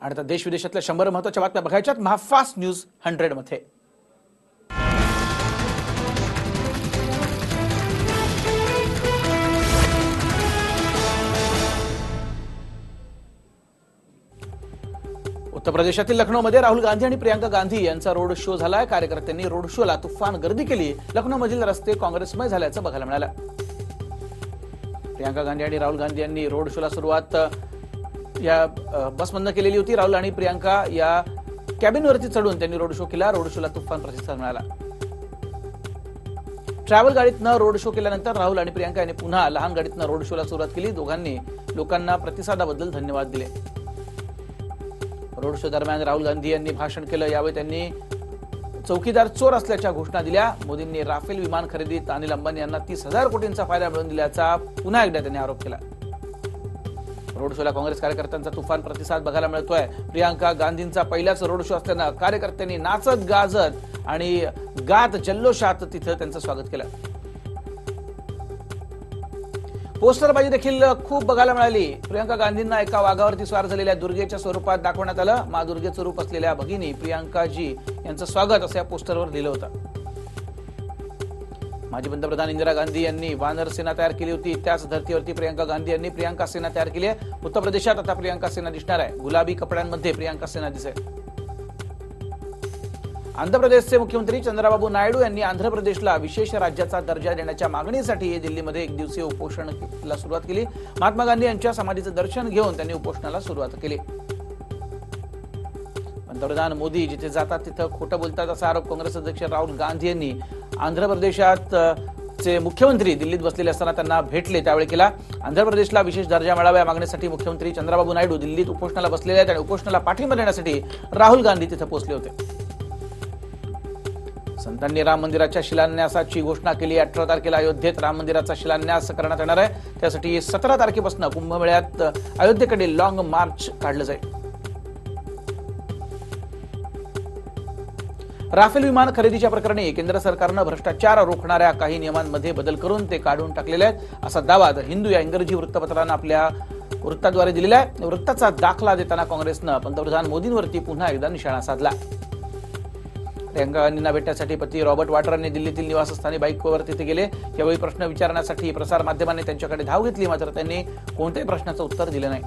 आणि आता देश विदेशातल्या 100 महत्त्वाच्या बातम्या बघायच्यात महाफास्ट न्यूज 100 मध्ये। उत्तर प्रदेशातील लखनौमध्ये राहुल गांधी आणि प्रियंका गांधी यांचा रोड शो झालाय। कार्यकर्त्यांनी रोड शोला तुफान गर्दी केली। लखनौमधील रस्ते काँग्रेसमय झाल्याचं बघायला मिळालं। प्रियंका गांधी आणि राहुल गांधी यांनी रोड शोला सुरुवात या बसमधून केलेली होती। राहुल आणि प्रियंका या कॅबिनवरती चढून त्यांनी रोड शो केला। रोड शोला तुफान प्रतिसाद मिळाला। ट्रॅव्हल गाडीतनं रोड शो केल्यानंतर राहुल आणि प्रियंका यांनी पुन्हा लहान गाडीतनं रोड शोला सुरुवात केली। दोघांनी लोकांना प्रतिसादाबद्दल धन्यवाद दिले। रोड शो दरम्यान राहुल गांधी यांनी भाषण केलं। यावेळी त्यांनी चौकीदार चोर असल्याच्या घोषणा दिल्या। मोदींनी राफेल विमान खरेदीत अनिल अंबानी यांना 30,000 कोटींचा फायदा मिळवून दिल्याचा पुन्हा एकदा त्यांनी आरोप केला। रोड शोला काँग्रेस कार्यकर्त्यांचा तुफान प्रतिसाद बघायला मिळतोय। प्रियंका गांधींचा पहिलाच रोड शो असल्यानं कार्यकर्त्यांनी नाचत गाजत आणि गात जल्लोषात तिथे त्यांचं स्वागत केलं। पोस्टरबाजी देखील खूप बघायला मिळाली। प्रियंका गांधींना एका वाघावरती स्वार झालेल्या दुर्गेच्या स्वरूपात दाखवण्यात आलं। मा दुर्गेचं रूप असलेल्या भगिनी प्रियंकाजी यांचं स्वागत असं या पोस्टरवर लिहिलं होतं। माजी पंतप्रधान इंदिरा गांधी यांनी वानर सेना तयार केली होती। त्याच धर्तीवरती प्रियंका गांधी यांनी प्रियंका सेना तयार केली आहे। उत्तर प्रदेशात आता प्रियंका सेना दिसणार आहे। गुलाबी कपड्यांमध्ये प्रियंका सेना दिसेल। आंध्र प्रदेशचे मुख्यमंत्री चंद्राबाबू नायडू यांनी आंध्र प्रदेशला विशेष राज्याचा दर्जा देण्याच्या मागणीसाठी दिल्लीमध्ये एक दिवसीय उपोषणाला सुरुवात केली। महात्मा गांधी यांच्या समाधीचं दर्शन घेऊन त्यांनी उपोषणाला सुरुवात केली। पंतप्रधान मोदी जिथे जातात तिथे खोटं बोलतात असा आरोप काँग्रेस अध्यक्ष राहुल गांधी यांनी आंध्र प्रदेशात चे मुख्यमंत्री दिल्लीत बसलेले असताना त्यांना भेटले त्यावेळी केला। आंध्र प्रदेशला विशेष दर्जा मिळावा या मागणीसाठी मुख्यमंत्री चंद्राबाबू नायडू दिल्लीत उपोषणाला बसलेले आहेत आणि उपोषणाला पाठिंबा देण्यासाठी राहुल गांधी तिथे पोहोचले होते। संतांनी राम मंदिराच्या शिलान्यासाची घोषणा केली। 18 तारखेला अयोध्येत राम मंदिराचा शिलान्यास करण्यात येणार आहे। त्यासाठी 17 तारखेपासून कुंभमेळ्यात अयोध्येकडे लॉंग मार्च काढलं जाईल। राफेल विमान खरेदीच्या प्रकरणी केंद्र सरकारनं भ्रष्टाचार रोखणाऱ्या काही नियमांमध्ये बदल करून ते काढून टाकलेले आहेत असा दावा द हिंदू या इंग्रजी वृत्तपत्रानं आपल्या वृत्ताद्वारे दिलेला आहे। वृत्ताचा दाखला देताना काँग्रेसनं पंतप्रधान मोदींवरती पुन्हा एकदा निशाणा साधला। प्रियंका गांधींना भेटण्यासाठी पती रॉबर्ट वाड्रांनी दिल्लीतील निवासस्थानी बाईकवर तिथे गेले। यावेळी प्रश्न विचारण्यासाठी प्रसार माध्यमांनी त्यांच्याकडे धाव घेतली, मात्र त्यांनी कोणत्याही प्रश्नाचं उत्तर दिलं नाही।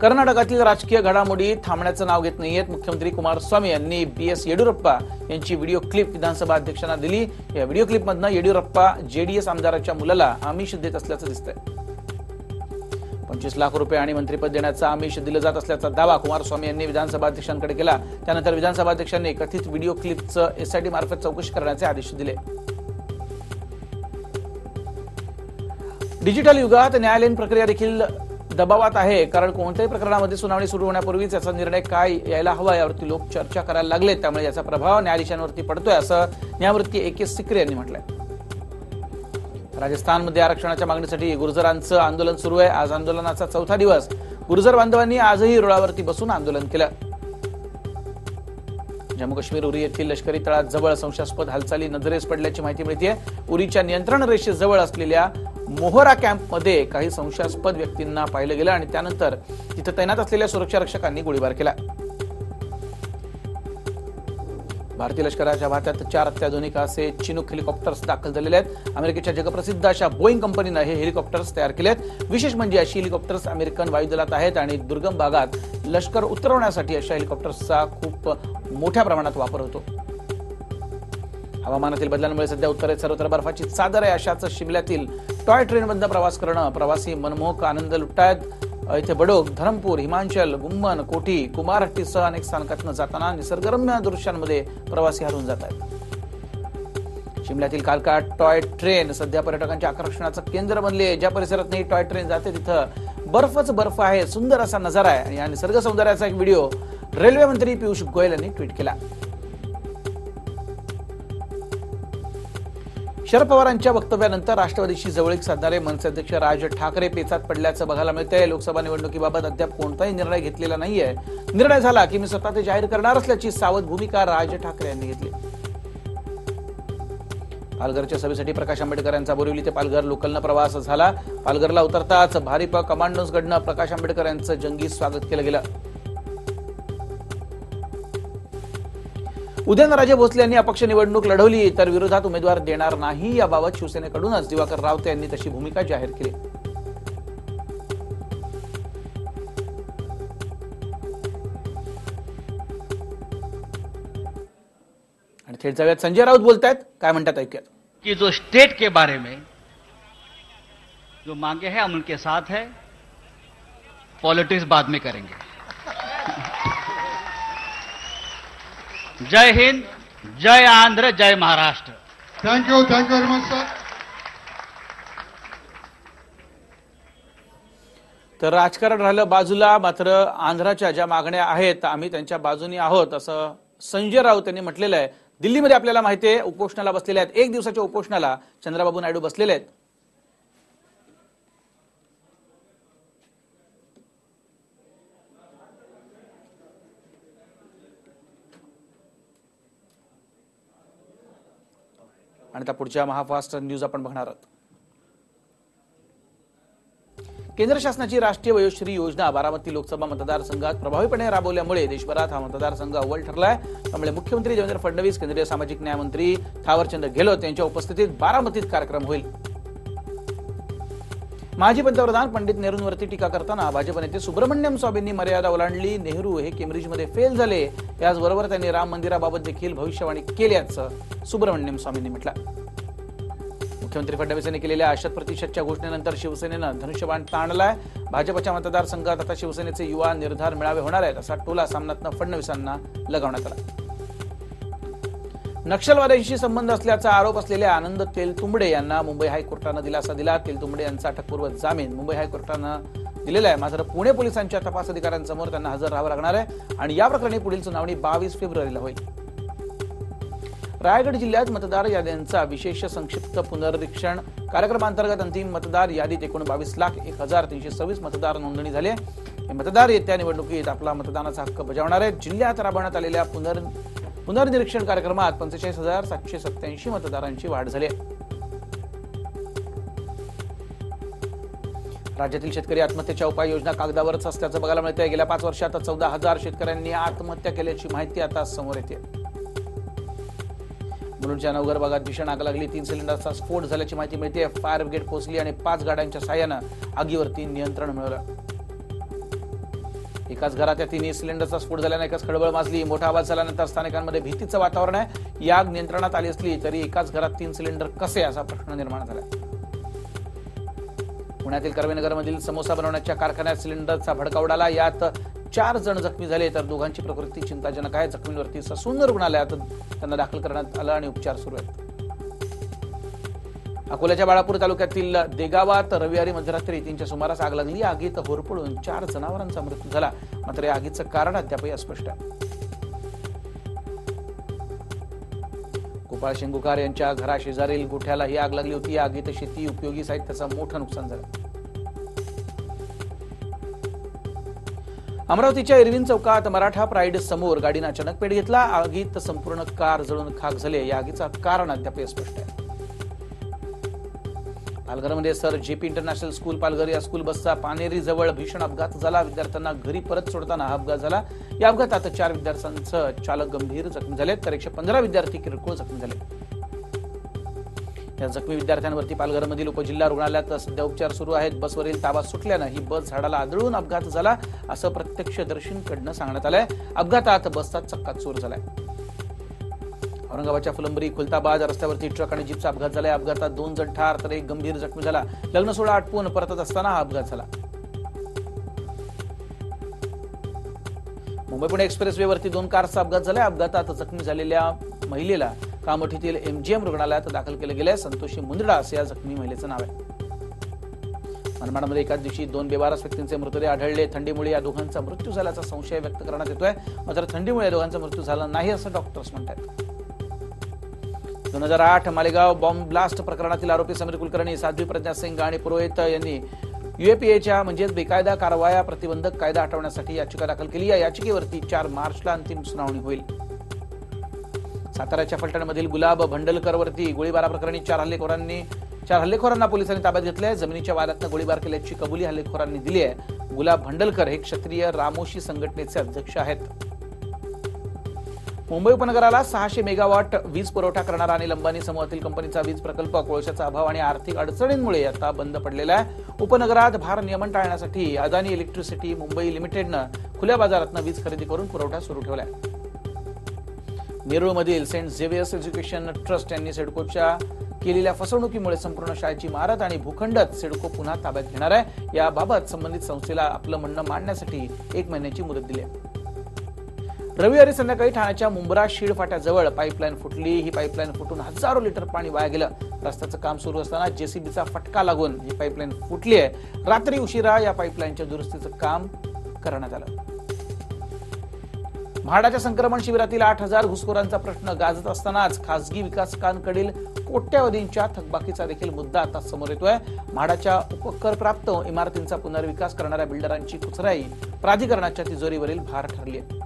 कर्नाटकातील राजकीय घडामोडी थांबण्याचं नाव घेत नाहीयेत। मुख्यमंत्री कुमारस्वामी यांनी BS येडियुरप्पा यांची व्हिडिओ क्लिप विधानसभा अध्यक्षांना दिली। या व्हिडिओ क्लिपमधनं येडियुरप्पा JDS आमदाराच्या मुलाला आमिष देत असल्याचं दिसतंय। 25 लाख रुपये आणि मंत्रिपद देण्याचा आमिष दिलं जात असल्याचा दावा कुमारस्वामी यांनी विधानसभा अध्यक्षांकडे केला। त्यानंतर विधानसभा अध्यक्षांनी कथित व्हिडिओ क्लिपचं SIT मार्फत चौकशी करण्याचे आदेश दिले। डिजिटल युगात न्यायालयीन प्रक्रिया देखील दबावात आहे, कारण कोणत्याही प्रकरणामध्ये सुनावणी सुरू होण्यापूर्वीच याचा निर्णय काय यायला हवा यावरती लोक चर्चा करायला लागले। त्यामुळे याचा प्रभाव न्यायाधीशांवरती पडतोय असं न्यायमूर्ती AK सिक्रे यांनी म्हटलंय। राजस्थानमध्ये आरक्षणाच्या मागणीसाठी गुर्जरांचं आंदोलन सुरू आहे। आज आंदोलनाचा 4था दिवस। गुर्जर बांधवांनी आजही रुळावरती बसून आंदोलन केलं। जम्मू काश्मीर उरी येथील लष्करी तळाजवळ संशयास्पद हालचाली नजरेस पडल्याची माहिती मिळते। उरीच्या नियंत्रण रेषेजवळ असलेल्या मोहरा कॅम्पमध्ये काही संशयास्पद व्यक्तींना पाहिलं गेलं आणि त्यानंतर तिथे तैनात असलेल्या सुरक्षा रक्षकांनी गोळीबार केला। भारतीय लष्कराच्या भात्यात 4 अत्याधुनिक असे चिनूक हेलिकॉप्टर्स दाखल झालेले आहेत। अमेरिकेच्या जगप्रसिद्ध अशा बोईंग कंपनीनं हे हेलिकॉप्टर्स तयार केले आहेत। विशेष म्हणजे अशी हेलिकॉप्टर्स अमेरिकन वायुदलात आहेत आणि दुर्गम भागात लष्कर उतरवण्यासाठी अशा हेलिकॉप्टर्सचा खूप मोठ्या प्रमाणात वापर होतो। हवामानातील बदलांमुळे सध्या उत्तरेत सर्वत्र बर्फाची चादर आहे। अशाच शिमल्यातील टॉय ट्रेनमधून प्रवास करणं प्रवासी मनमोहक आनंद लुटतायत। इथे बडोग, धरमपूर, हिमांचल, गुम्मन, कोठी, कुमारहट्टीसह अनेक स्थानकातून जाताना निसर्गरम्य दृश्यांमध्ये प्रवासी हरवून जात आहेत। शिमल्यातील कालका टॉय ट्रेन सध्या पर्यटकांच्या आकर्षणाचं केंद्र बनले आहे। ज्या परिसरात ही टॉय ट्रेन जाते तिथं बर्फच बर्फ आहे। सुंदर असा नजारा आहे आणि या निसर्ग सौंदर्याचा एक व्हिडिओ रेल्वे मंत्री पियुष गोयल यांनी ट्विट केला। शरद पवारांच्या वक्तव्यानंतर राष्ट्रवादीशी जवळीक साधणारे मनसे अध्यक्ष राज ठाकरे पेचात पडल्याचं बघायला मिळतंय। लोकसभा निवडणुकीबाबत अद्याप कोणताही निर्णय घेतलेला नाहीये। निर्णय झाला की मी स्वतः ते जाहीर करणार असल्याची सावध भूमिका राज ठाकरे यांनी घेतली। पालघरच्या सभेसाठी प्रकाश आंबेडकर यांचा बोरिवली ते पालघर लोकलनं प्रवास झाला. पालघरला उतरताच भारिप कमांडोजकडनं प्रकाश आंबेडकर यांचं जंगी स्वागत केलं गेलं. उदयनराजे भोसले यांनी अपक्ष निवडणूक लढवली तर विरोधात उमेदवार देणार नाही याबाबत शिवसेनेकडूनच दिवाकर रावते यांनी तशी भूमिका जाहीर केली. आणि थेट जाऊयात संजय राऊत बोलतायत, काय म्हणतात ऐकूयात. कि जो स्टेट के बारे में जो मांगे हैं हम उनके साथ है, पॉलिटिक्स बाद में करेंगे. जय हिंद, जय आंध्र, जय Maharashtra. Thank you very much sir. तर राजकारण राहिलं बाजूला, मात्र आंध्राच्या ज्या मागण्या आहेत आम्ही त्यांच्या बाजूनी आहोत असं संजय राऊत यांनी म्हटलेलं आहे. दिल्लीमध्ये आपल्याला माहिती आहे उपोषणाला बसलेले आहेत, एक दिवसाच्या उपोषणाला चंद्राबाबू नायडू बसलेले आहेत. आणि त्या पुढच्या महाफास्ट न्यूज आपण बघणार आहोत. केंद्र शासनाची राष्ट्रीय वयोश्री योजना बारामती लोकसभा मतदारसंघात प्रभावीपणे राबवल्यामुळे देशभरात हा मतदारसंघ अव्वल ठरलाय. त्यामुळे मुख्यमंत्री देवेंद्र फडणवीस, केंद्रीय सामाजिक न्याय मंत्री थावरचंद गेहलोत यांच्या उपस्थितीत बारामतीत कार्यक्रम होईल. माजी पंतप्रधान पंडित नेहरूंवरती टीका करताना भाजप नेते सुब्रमण्यम स्वामींनी मर्यादा ओलांडली. नेहरू हे केम्ब्रिजमध्ये फेल झाले. याचबरोबर त्यांनी राम मंदिराबाबत देखील भविष्यवाणी केल्याचं सुब्रमण्यम स्वामींनी म्हटलं. मुख्यमंत्री फडणवीस यांनी केलेल्या 80% घोषणेनंतर शिवसेनेनं धनुष्यबाण ताणलाय. भाजपच्या मतदारसंघात आता शिवसेनेचे युवा निर्धार मेळावे होणार आहेत असा टोला सामन्यातनं फडणवीसांना लगावण्यात आला. नक्षलवाद्यांशी संबंध असल्याचा आरोप असलेल्या आनंद तेलतुंबडे यांना मुंबई हायकोर्टानं दिलासा दिला. तेलतुंबडे यांचा अटकपूर्व जामीन मुंबई हायकोर्टानं दिलेला आहे. मात्र पुणे पोलिसांच्या तपास अधिकाऱ्यांसमोर त्यांना हजर राहावं लागणार आहे आणि या प्रकरणी पुढील सुनावणी 22 फेब्रुवारीला होईल. रायगड जिल्ह्यात मतदार याद्यांचा विशेष संक्षिप्त पुनर्निरीक्षण कार्यक्रमांतर्गत अंतिम मतदार यादीत एकूण 22,01,326 मतदार नोंदणी झाली. हे मतदार येत्या निवडणुकीत आपला मतदानाचा हक्क बजावणार आहेत. जिल्ह्यात राबवण्यात आलेल्या पुनर्निरीक्षण कार्यक्रमात 45,787 मतदारांची वाढ झाली. राज्यातील शेतकरी आत्महत्येच्या उपाययोजना कागदावरच असल्याचं बघायला मिळतंय. गेल्या 5 वर्षात 14,000 शेतकऱ्यांनी आत्महत्या केल्याची माहिती आता समोर येते. मुलुंडच्या नवघर भागात भीषण आग लागली. 3 सिलेंडरचा स्फोट झाल्याची माहिती मिळते. फायर ब्रिगेड पोहोचली आणि 5 गाड्यांच्या साहाय्यानं आगीवरती नियंत्रण मिळवलं. एकाच घरात या 3 सिलेंडरचा स्फोट झाल्याने एकाच खळबळ माजली. मोठा आवाज झाल्यानंतर स्थानिकांमध्ये भीतीचं वातावरण आहे. ही आग नियंत्रणात आली असली तरी एकाच घरात 3 सिलेंडर कसे असा प्रश्न निर्माण झाला. पुण्यातील कर्वेनगरमधील समोसा बनवण्याच्या कारखान्यात सिलेंडरचा भडका उडाला. यात 4 जण जखमी झाले तर दोघांची प्रकृती चिंताजनक आहे. जखमींवरती ससून रुग्णालयात त्यांना दाखल करण्यात आलं आणि उपचार सुरू आहेत. अकोल्याच्या बाळापूर तालुक्यातील देगावात रविवारी मध्यरात्री 3च्या सुमारास आग लागली. आगीत होरपळून 4 जनावरांचा मृत्यू झाला. मात्र या आगीचं कारण अद्यापही अस्पष्ट आहे. गोपाळ शेंगुकार यांच्या घराशेजारील गोठ्याला ही आग लागली होती. या आगीत शेती उपयोगी साहित्याचं मोठं नुकसान झालं. अमरावतीच्या इरविन चौकात मराठा प्राईड समोर गाडीनं अचानक पेट घेतला. आगीत संपूर्ण कार जळून खाक झाले. या आगीचं कारण अद्याप स्पष्ट आहे. पालघरमध्ये sir JP international school Palghar या स्कूल बसचा पानेरी जवळ भीषण अपघात झाला. विद्यार्थ्यांना घरी परत सोडताना हा अपघात झाला. या अपघातात 4 विद्यार्थ्यांसह चालक गंभीर जखमी झाले तर 115 विद्यार्थी किरकोळ जखमी झाले. या जखमी विद्यार्थ्यांवरती पालघरमधील उपजिल्हा रुग्णालयात सध्या उपचार सुरू आहेत. बसवरील ताबा सुटल्यानं ही बस झाडाला आदळून अपघात झाला असं प्रत्यक्षदर्शींकडून सांगण्यात आलंय. अपघातात बसचा चक्काचूर झालाय. औरंगाबादच्या फुलंब्री खुलताबाद रस्त्यावरती ट्रक आणि जीपचा अपघात झालाय. अपघातात 2 जण ठार तर 1 गंभीर जखमी झाला. लग्न सोहळा आटपून परतत असताना हा अपघात झाला. मुंबई पुणे एक्सप्रेसवेवरती 2 कारचा अपघात झालाय. अपघातात जखमी झालेल्या महिलेला कामोठीतील एमजीएम रुग्णालयात दाखल केलं गेलंय. संतोषी मुंदडा असं या जखमी महिलेचं नाव आहे. मनमाडमध्ये एकाच दिवशी 2 बेवारस व्यक्तींचे मृतदेह आढळले. थंडीमुळे या दोघांचा मृत्यू झाल्याचा संशय व्यक्त करण्यात येतोय. मात्र थंडीमुळे या दोघांचा मृत्यू झाला नाही असं डॉक्टर्स म्हणतात. 2008 मालेगाव बॉम्ब ब्लास्ट प्रकरणातील आरोपी समीर कुलकर्णी, साध्वी प्रज्ञा सिंग आणि पुरोहित यांनी यूएपीएच्या म्हणजेच बेकायदा कारवाया प्रतिबंधक कायदा हटवण्यासाठी याचिका दाखल केली. या याचिकेवरती 4 मार्चला अंतिम सुनावणी होईल. साताऱ्याच्या फलटणमधील गुलाब भंडलकरवरती गोळीबाराप्रकरणी चार हल्लेखोरांना पोलिसांनी ताब्यात घेतलंय. जमिनीच्या वादातनं गोळीबार केल्याची कबुली हल्लेखोरांनी दिली आहे. गुलाब भंडलकर हे क्षत्रिय रामोशी संघटनेचे अध्यक्ष आहेत. मुंबई उपनगराला 600 मेगावॉट वीज पुरवठा करणारा अनिल अंबानी समूहातील कंपनीचा वीज प्रकल्प कोळशाचा अभाव आणि आर्थिक अडचणींमुळे आता बंद पडलेला आहे. उपनगरात भारनियमन टाळण्यासाठी अदानी इलेक्ट्रिसिटी मुंबई लिमिटेडनं खुल्या बाजारातनं वीज खरेदी करून पुरवठा सुरू ठेवलाय. नेरूळमधील सेंट झेवियर्स एज्युकेशन ट्रस्ट यांनी सिडकोच्या केलेल्या फसवणुकीमुळे संपूर्ण शाळेची इमारत आणि भूखंडच सिडको पुन्हा ताब्यात घेणार आहे. याबाबत संबंधित संस्थेला आपलं म्हणणं मांडण्यासाठी 1 महिन्याची मुदत दिली आहे. रविवारी संध्याकाळी ठाण्याच्या मुंब्रा शीड फाट्याजवळ पाईपलाईन फुटली. ही पाईपलाईन फुटून हजारो लिटर पाणी वाया गेलं. रस्त्याचं काम सुरू असताना जेसीबीचा फटका लागून ही पाईपलाईन फुटली आहे. रात्री उशिरा या पाईपलाईनच्या दुरुस्तीचं काम करण्यात आलं. म्हाडाच्या संक्रमण शिबिरातील 8,000 घुसखोरांचा प्रश्न गाजत असतानाच खासगी विकासकांकडील कोट्यावधींच्या थकबाकीचा देखील मुद्दा आता समोर येतोय. म्हाडाच्या उपकरप्राप्त इमारतींचा पुनर्विकास करणाऱ्या बिल्डरांची कुचराई प्राधिकरणाच्या तिजोरीवरील भार ठरली आहे.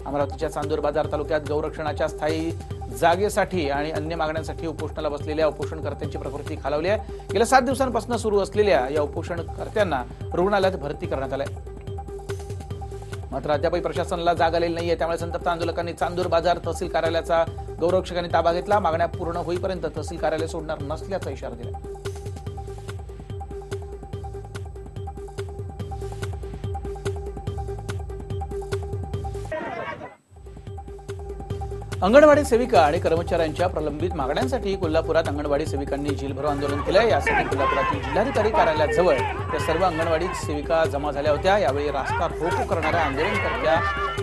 अमरावतीच्या चांदूर बाजार तालुक्यात गौरक्षणाच्या स्थायी जागेसाठी आणि अन्य मागण्यांसाठी उपोषणाला बसलेल्या उपोषणकर्त्यांची प्रकृती खालावली आहे. गेल्या 7 दिवसांपासून सुरू असलेल्या या उपोषणकर्त्यांना रुग्णालयात भरती करण्यात आलंय. मात्र अद्यापही प्रशासनाला जाग आलेली नाहीये. त्यामुळे संतप्त आंदोलकांनी चांदूर बाजार तहसील कार्यालयाचा गौरक्षकांनी ताबा घेतला. मागण्या पूर्ण होईपर्यंत तहसील कार्यालय सोडणार नसल्याचा इशारा दिला. अंगणवाडी सेविका आणि कर्मचाऱ्यांच्या प्रलंबित मागण्यांसाठी कोल्हापुरात अंगणवाडी सेविकांनी जिल्हाभर आंदोलन केलंय. यासाठी कोल्हापुरातील जिल्हाधिकारी कार्यालयाजवळ या सर्व अंगणवाडी सेविका जमा झाल्या होत्या. यावेळी रास्ता रोको करणाऱ्या आंदोलनकर्त्या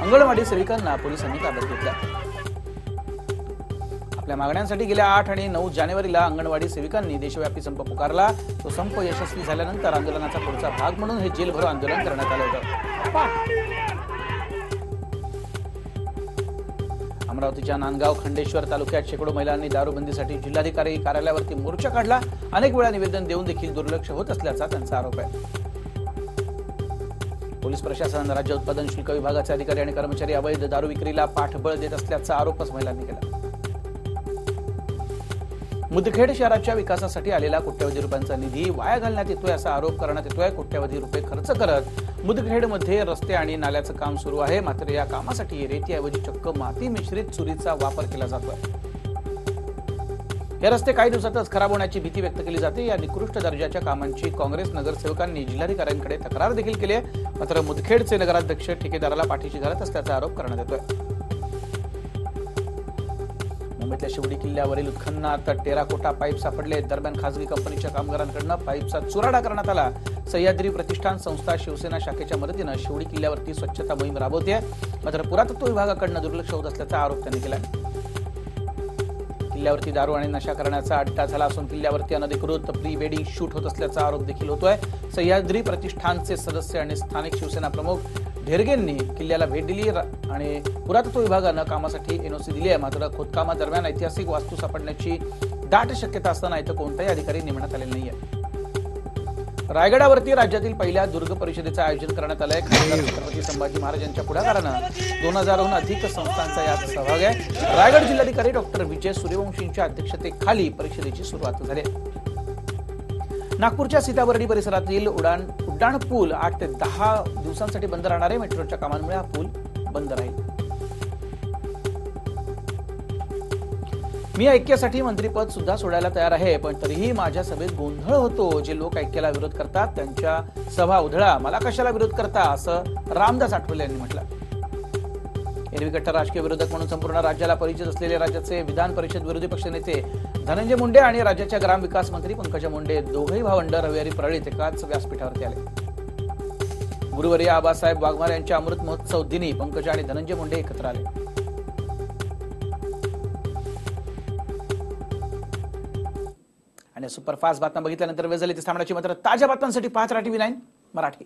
अंगणवाडी सेविकांना पोलिसांनी ताब्यात घेतलं. आपल्या मागण्यांसाठी गेल्या 8 आणि 9 जानेवारीला अंगणवाडी सेविकांनी देशव्यापी संप पुकारला. तो संप यशस्वी झाल्यानंतर आंदोलनाचा पुढचा भाग म्हणून हे जेलभरो आंदोलन करण्यात आलं होतं. अमरावतीच्या नांदगाव खंडेश्वर तालुक्यात शेकडो महिलांनी दारूबंदीसाठी जिल्हाधिकारी कार्यालयावरती मोर्चा काढला. अनेक वेळा निवेदन देऊन देखील दुर्लक्ष होत असल्याचा त्यांचा आरोप आहे. पोलीस प्रशासन, राज्य उत्पादन शुल्क विभागाचे अधिकारी आणि कर्मचारी अवैध दारू विक्रीला पाठबळ देत असल्याचा आरोपच महिलांनी केला. मुदखेड शहराच्या विकासासाठी आलेला कोट्यवधी रुपयांचा निधी वाया घालण्यात येतोय असा आरोप करण्यात येतोय. कोट्यवधी रुपये खर्च करत मुदखेडमध्ये रस्ते आणि नाल्याचं काम सुरू आहे. मात्र या कामासाठी रेतीऐवजी चक्क माती मिश्रित चुलीचा वापर केला जातोय. हे रस्ते काही दिवसातच खराब होण्याची भीती व्यक्त केली जाते. या निकृष्ट दर्जाच्या कामांची काँग्रेस नगरसेवकांनी जिल्हाधिकाऱ्यांकडे तक्रार देखील केली आहे. मात्र मुदखेडचे नगराध्यक्ष ठेकेदाराला पाठीशी घालत असल्याचा आरोप करण्यात येतोय. मुंबईतल्या शिवडी किल्ल्यावरील उत्खननात टेराकोटा पाईप सापडले. दरम्यान खासगी कंपनीच्या कामगारांकडून पाईपचा चुराडा करण्यात आला. सह्याद्री प्रतिष्ठान संस्था शिवसेना शाखेच्या मदतीनं शिवडी किल्ल्यावरती स्वच्छता मोहीम राबवते. मात्र पुरातत्व विभागाकडून दुर्लक्ष होत असल्याचा आरोप त्यांनी केला. किल्ल्यावरती दारू आणि नशा करण्याचा अड्डा झाला असून किल्ल्यावरती अनधिकृत प्री वेडिंग शूट होत असल्याचा आरोप देखील होतोय. सह्याद्री प्रतिष्ठानचे सदस्य आणि स्थानिक शिवसेना प्रमुख ढेरगेंनी किल्ल्याला भेट दिली आणि पुरातत्व विभागानं कामासाठी एनओसी दिली आहे. मात्र खोदकामादरम्यान ऐतिहासिक वास्तू सापडण्याची दाट शक्यता असताना इथं कोणताही अधिकारी नेमण्यात आलेला नाहीये. रायगडावरती राज्यातील पहिल्या दुर्ग परिषदेचं आयोजन करण्यात आलंय. छत्रपती संभाजी महाराजांच्या पुढाकारानं 2000हून अधिक संस्थांचा यात सहभाग आहे. रायगड जिल्हाधिकारी डॉक्टर विजय सूर्यवंशींच्या अध्यक्षतेखाली परिषदेची सुरुवात झाली. नागपूरच्या सीताबर्डी परिसरातील उड्डाण पूल 8 ते 10 दिवसांसाठी बंद राहणार आहे. मेट्रोच्या कामांमुळे हा पूल बंद राहील. मी ऐक्यासाठी मंत्रीपद सुद्धा सोडायला तयार आहे, पण तरीही माझ्या सभेत गोंधळ होतो. जे लोक ऐक्याला विरोध करतात त्यांच्या सभा उधळा, मला कशाला विरोध करता, असं रामदास आठवले यांनी म्हटलं. एरवी कट्टर राजकीय विरोधक म्हणून संपूर्ण राज्याला परिचित असलेले राज्याचे विधान परिषद विरोधी पक्षनेते धनंजय मुंडे आणि राज्याच्या ग्रामविकास मंत्री पंकजा मुंडे दोघेही भावंड रविवारी परळीत एकाच व्यासपीठावरती आले. गुरुवारी आबासाहेब वाघमारे यांच्या अमृत महोत्सव दिनी पंकजा आणि धनंजय मुंडे एकत्र आले. आणि सुपरफास्ट बातम्या बघितल्यानंतर वेळ झाली ती थांबण्याची. मात्र ताज्या बातम्यांसाठी पाहत राहा TV9 मराठी.